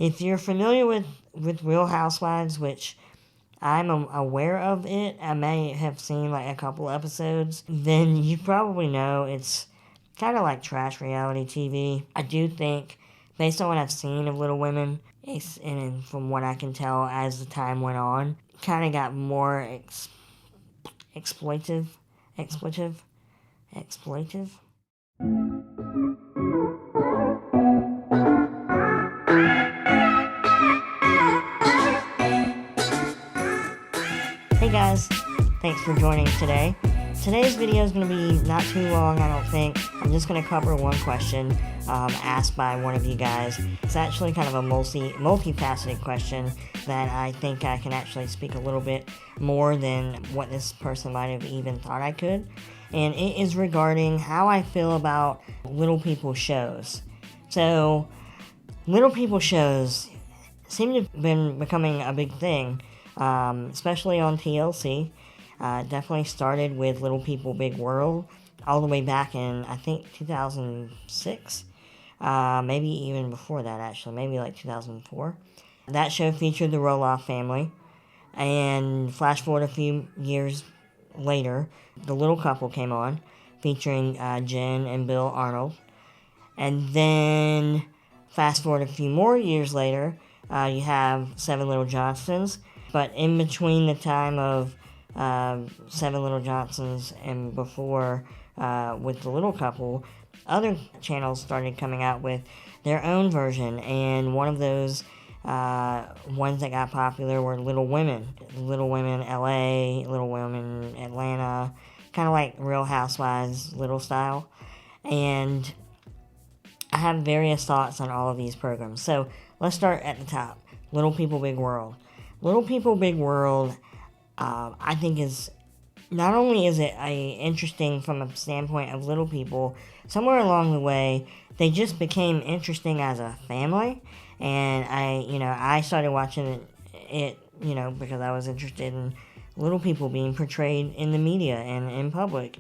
if you're familiar with Real Housewives, which I'm aware of it, I may have seen like a couple episodes, then you probably know it's kind of like trash reality TV. I do think, based on what I've seen of Little Women, and from what I can tell as the time went on, kind of got more exploitive. Hey guys, thanks for joining today. Today's video is going to be not too long, I don't think. I'm just going to cover one question asked by one of you guys. It's actually kind of a multifaceted question that I think I can actually speak a little bit more than what this person might have even thought I could. And it is regarding how I feel about little people shows. So, little people shows seem to have been becoming a big thing, especially on TLC. Definitely started with Little People, Big World, all the way back in, I think, 2006. Maybe even before that, actually. Maybe like 2004. That show featured the Roloff family. And flash forward a few years later, The Little Couple came on, featuring Jen and Bill Arnold. And then, fast forward a few more years later, you have Seven Little Johnsons. But in between the time of Seven Little Johnsons and before with The Little Couple, other channels started coming out with their own version, and one of those ones that got popular were Little Women. Little Women LA, Little Women Atlanta, kind of like Real Housewives little style. And I have various thoughts on all of these programs. So let's start at the top. Little People, Big World. Little People, Big World, I think is, not only is it interesting from a standpoint of little people, somewhere along the way, they just became interesting as a family. And I started watching it, because I was interested in little people being portrayed in the media and in public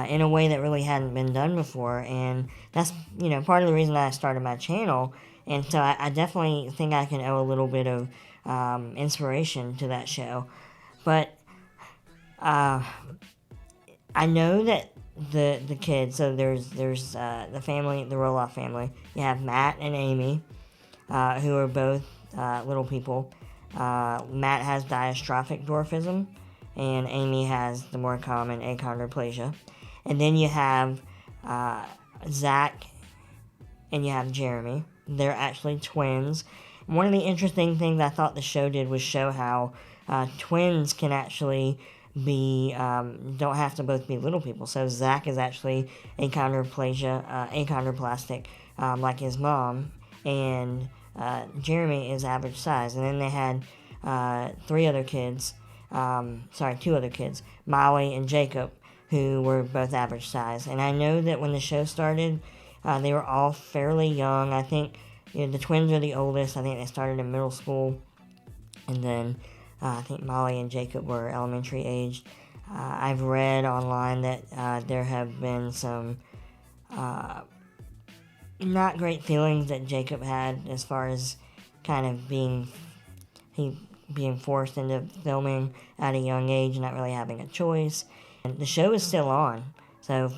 in a way that really hadn't been done before. And that's, part of the reason I started my channel. And so I definitely think I can owe a little bit of inspiration to that show. But I know that the kids, so there's the family, the Roloff family. You have Matt and Amy, who are both little people. Matt has dystrophic dwarfism, and Amy has the more common achondroplasia. And then you have Zach, and you have Jeremy. They're actually twins. One of the interesting things I thought the show did was show how twins can actually be, don't have to both be little people. So Zach is actually achondroplastic, like his mom, and Jeremy is average size. And then they had two other kids, Molly and Jacob, who were both average size. And I know that when the show started, they were all fairly young. I think the twins are the oldest. I think they started in middle school. And then I think Molly and Jacob were elementary aged. I've read online that there have been some not great feelings that Jacob had as far as kind of being forced into filming at a young age, not really having a choice. And the show is still on. So,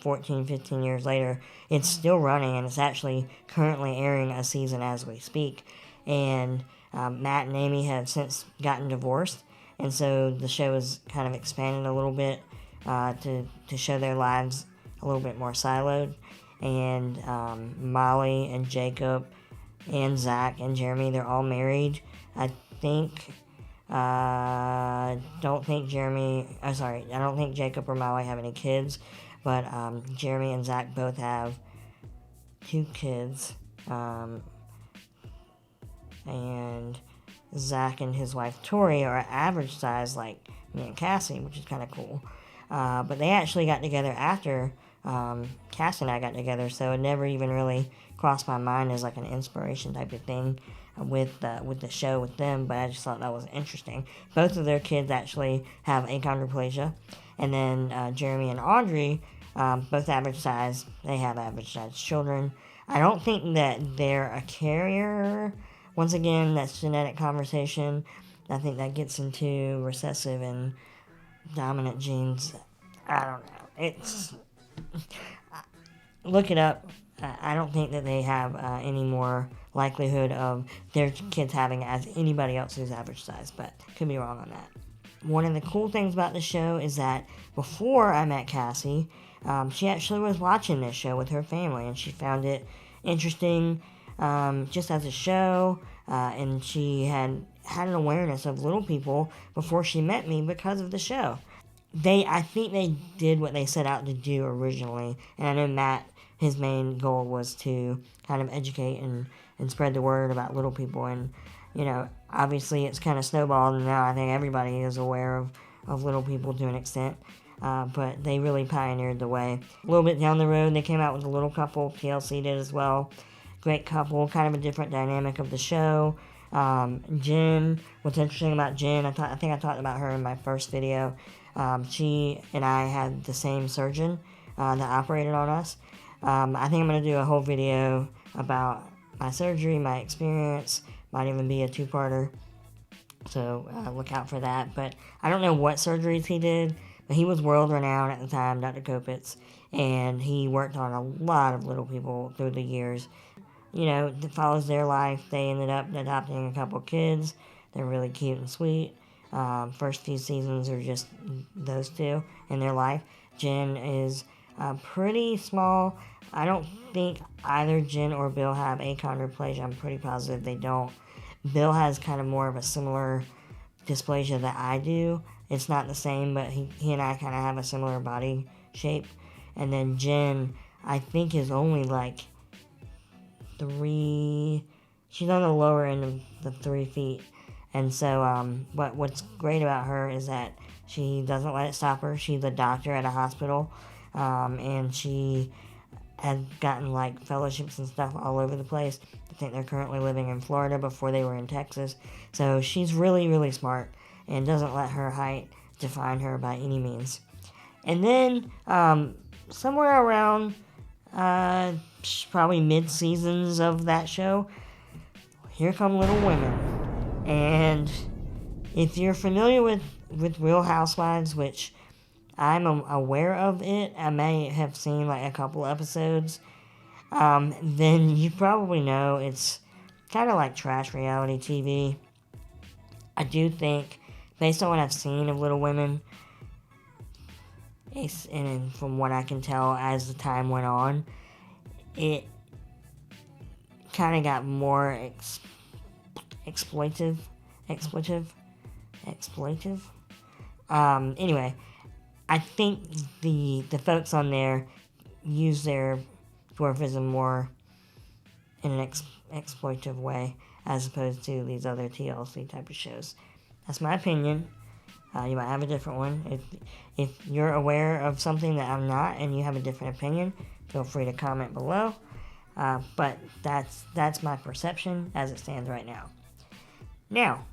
14, 15 years later, it's still running, and it's actually currently airing a season as we speak. And Matt and Amy have since gotten divorced, and so the show is kind of expanded a little bit to show their lives a little bit more siloed. And Molly and Jacob and Zach and Jeremy, they're all married. I don't think Jacob or Molly have any kids, but Jeremy and Zach both have 2 kids, and Zach and his wife Tori are average size like me and Cassie, which is kind of cool. But they actually got together after Cassie and I got together, so it never even really crossed my mind as like an inspiration type of thing with the show with them, but I just thought that was interesting. Both of their kids actually have achondroplasia, and then Jeremy and Audrey, both average size, they have average size children. I don't think that they're a carrier once again, that's genetic conversation. I think that gets into recessive and dominant genes. I don't know. It's look it up. I don't think that they have any more likelihood of their kids having as anybody else who's average size, but could be wrong on that. One of the cool things about the show is that before I met Cassie, she actually was watching this show with her family, and she found it interesting just as a show, and she had an awareness of little people before she met me because of the show. I think they did what they set out to do originally, and I know Matt, his main goal was to kind of educate and spread the word about little people, and obviously it's kind of snowballed, and now I think everybody is aware of little people to an extent, but they really pioneered the way. A little bit down the road, they came out with a little couple, TLC did as well. Great couple, kind of a different dynamic of the show. Jen, what's interesting about Jen, I think I talked about her in my first video. She and I had the same surgeon that operated on us. I think I'm going to do a whole video about my surgery, my experience, might even be a two-parter, so look out for that. But I don't know what surgeries he did, but he was world-renowned at the time, Dr. Kopitz, and he worked on a lot of little people through the years. It follows their life. They ended up adopting a couple kids. They're really cute and sweet. First few seasons are just those two in their life. Jen is pretty small. I don't think either Jen or Bill have achondroplasia. I'm pretty positive they don't. Bill has kind of more of a similar dysplasia that I do. It's not the same, but he and I kind of have a similar body shape. And then Jen, I think, is only like 3... She's on the lower end of the 3 feet. And so what's great about her is that she doesn't let it stop her. She's a doctor at a hospital, and she has gotten like fellowships and stuff all over the place. I think they're currently living in Florida before they were in Texas. So she's really, really smart and doesn't let her height define her by any means. And then somewhere around probably mid-seasons of that show, here come Little Women. And if you're familiar with Real Housewives, which I'm aware of it, I may have seen like a couple episodes, then you probably know it's kind of like trash reality TV. I do think, based on what I've seen of Little Women, and from what I can tell as the time went on, it kind of got more exploitive. Anyway, I think the folks on there use their dwarfism more in an exploitive way as opposed to these other TLC type of shows. That's my opinion. You might have a different one. If you're aware of something that I'm not and you have a different opinion, feel free to comment below. But that's my perception as it stands right now. Now,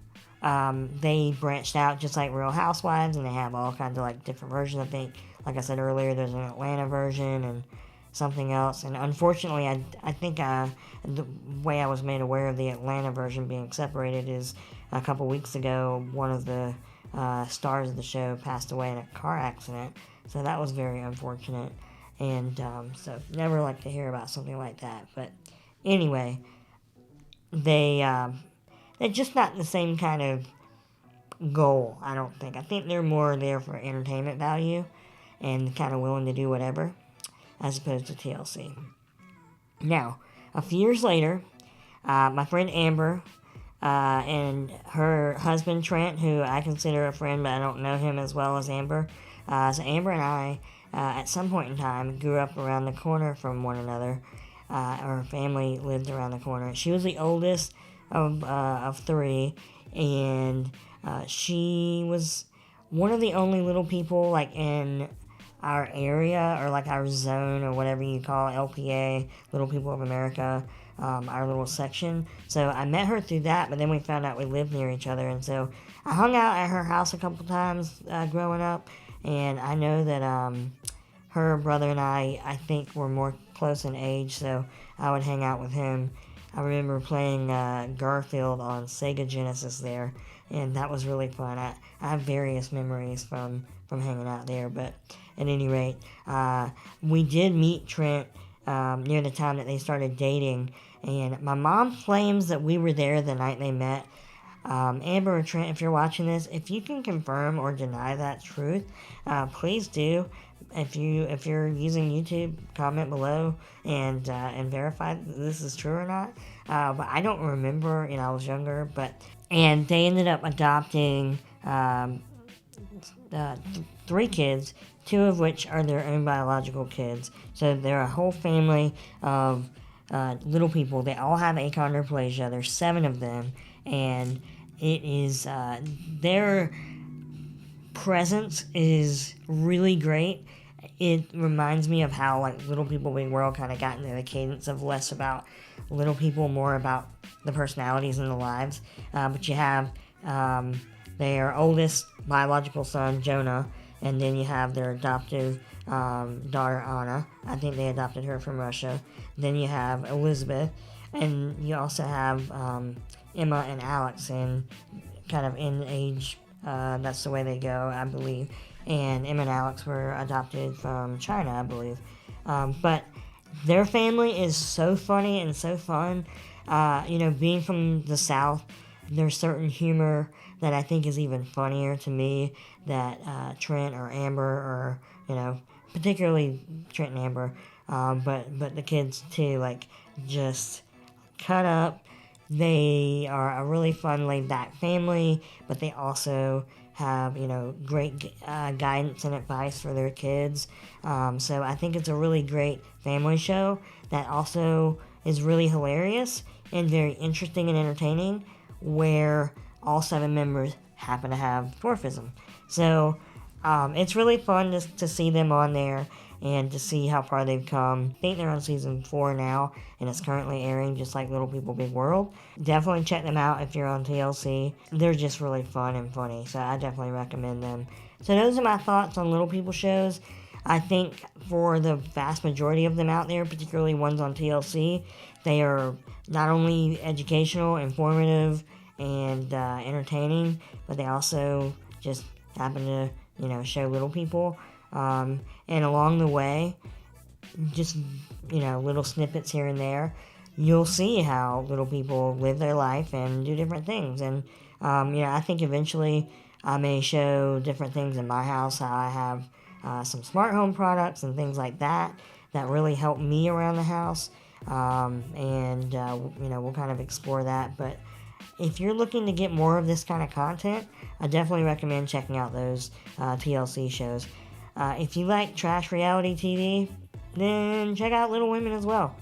they branched out just like Real Housewives, and they have all kinds of like different versions. I think, like I said earlier, there's an Atlanta version and something else. And unfortunately, I think the way I was made aware of the Atlanta version being separated is a couple weeks ago, one of the stars of the show passed away in a car accident. So that was very unfortunate. And so never like to hear about something like that. But anyway, they're just not the same kind of goal, I don't think. I think they're more there for entertainment value and kind of willing to do whatever, as opposed to TLC. Now, a few years later, my friend Amber and her husband Trent, who I consider a friend, but I don't know him as well as Amber. So Amber and I, at some point in time, grew up around the corner from one another. Our family lived around the corner. She was the oldest of 3, and she was one of the only little people like in our area, or like our zone, or whatever you call it, LPA, Little People of America, our little section. So I met her through that, but then we found out we lived near each other, and so I hung out at her house a couple times growing up, and I know that her brother and I think were more close in age, so I would hang out with him I remember playing Garfield on Sega Genesis there, and that was really fun. I have various memories from hanging out there, but at any rate, we did meet Trent near the time that they started dating, and my mom claims that we were there the night they met. Amber or Trent, if you're watching this, if you can confirm or deny that truth, please do. If you're using YouTube, comment below and verify that this is true or not. But I don't remember, I was younger. And they ended up adopting 3 kids, 2 of which are their own biological kids. So they're a whole family of little people. They all have achondroplasia. There's 7 of them, and it is their presence is really great. It reminds me of how Little People Big World kind of got into the cadence of less about little people, more about the personalities and the lives. But you have their oldest biological son, Jonah, and then you have their adoptive daughter, Anna. I think they adopted her from Russia. Then you have Elizabeth, and you also have Emma and Alex, and kind of in age, that's the way they go, I believe. And Emma and Alex were adopted from China, I believe. But their family is so funny and so fun. Being from the South, there's certain humor that I think is even funnier to me that Trent or Amber, or particularly Trent and Amber, but the kids too, just cut up. They are a really fun, laid-back family, but they also have, great guidance and advice for their kids. So I think it's a really great family show that also is really hilarious and very interesting and entertaining, where all 7 members happen to have dwarfism. So it's really fun to see them on there and to see how far they've come. I think they're on season 4 now, and it's currently airing just like Little People Big World. Definitely check them out if you're on TLC. They're just really fun and funny, so I definitely recommend them. So those are my thoughts on Little People shows. I think for the vast majority of them out there, particularly ones on TLC, they are not only educational, informative, and entertaining, but they also just happen to, show little people. And along the way, just, little snippets here and there, you'll see how little people live their life and do different things. And, I think eventually I may show different things in my house, how I have some smart home products and things like that really help me around the house. And we'll kind of explore that. But if you're looking to get more of this kind of content, I definitely recommend checking out those TLC shows. If you like trash reality TV, then check out Little Women as well,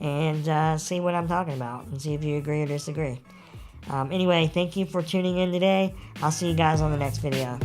and see what I'm talking about, and see if you agree or disagree. Anyway, thank you for tuning in today. I'll see you guys on the next video.